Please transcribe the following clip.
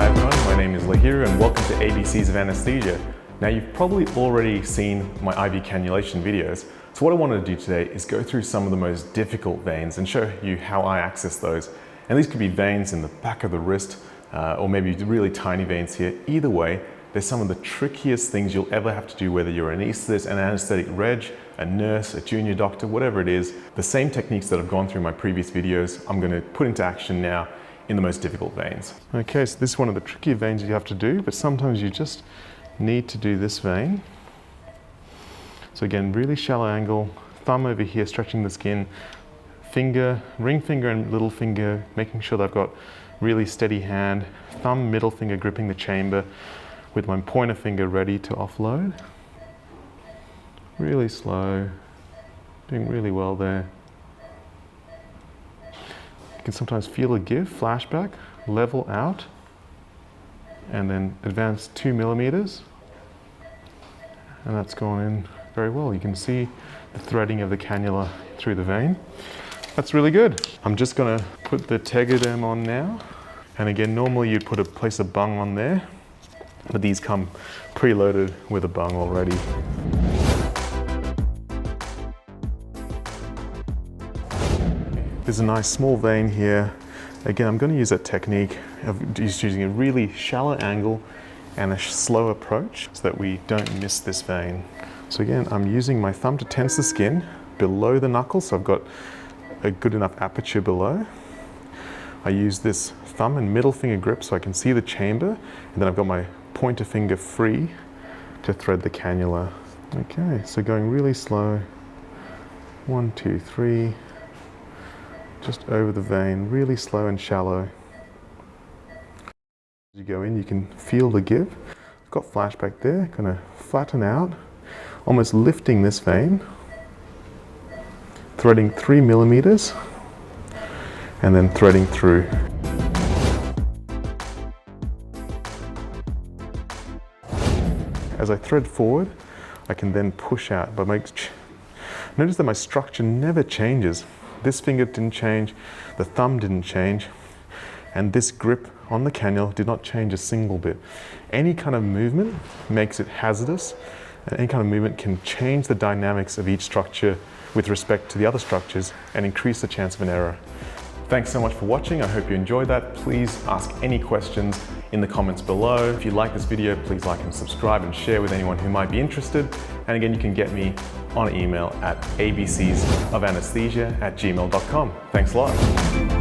Hi everyone, my name is Lahiru and welcome to ABCs of Anesthesia. Now you've probably already seen my IV cannulation videos, so what I wanted to do today is go through some of the most difficult veins and show you how I access those. And these could be veins in the back of the wrist or maybe really tiny veins here. Either way, they're some of the trickiest things you'll ever have to do, whether you're an anaesthetist, an anesthetic reg, a nurse, a junior doctor, whatever it is. The same techniques that I've gone through in my previous videos, I'm going to put into action now in the most difficult veins. Okay, so this is one of the trickier veins you have to do, but sometimes you just need to do this vein. So again, really shallow angle, thumb over here stretching the skin, finger, ring finger and little finger, making sure that I've got really steady hand, thumb, middle finger gripping the chamber with my pointer finger ready to offload. Really slow, doing really well there. You can sometimes feel a give, flashback, level out, and then advance 2 millimeters. And that's gone in very well. You can see the threading of the cannula through the vein. That's really good. I'm just gonna put the tegaderm on now. And again, normally you'd place a bung on there, but these come preloaded with a bung already. There's a nice small vein here. Again, I'm going to use that technique of just using a really shallow angle and a slow approach so that we don't miss this vein. So again, I'm using my thumb to tense the skin below the knuckle, so I've got a good enough aperture below. I use this thumb and middle finger grip so I can see the chamber, and then I've got my pointer finger free to thread the cannula. Okay, so going really slow. 1, 2, 3. Just over the vein, really slow and shallow. As you go in, you can feel the give. I've got flashback there, gonna flatten out, almost lifting this vein, threading 3 millimeters, and then threading through. As I thread forward, I can then push out, but notice that my structure never changes. This finger didn't change, the thumb didn't change, and this grip on the cannula did not change a single bit. Any kind of movement makes it hazardous, and any kind of movement can change the dynamics of each structure with respect to the other structures and increase the chance of an error. Thanks so much for watching. I hope you enjoyed that. Please ask any questions in the comments below. If you like this video, please like and subscribe and share with anyone who might be interested. And again, you can get me on email at abcsofanaesthesia@gmail.com. Thanks a lot.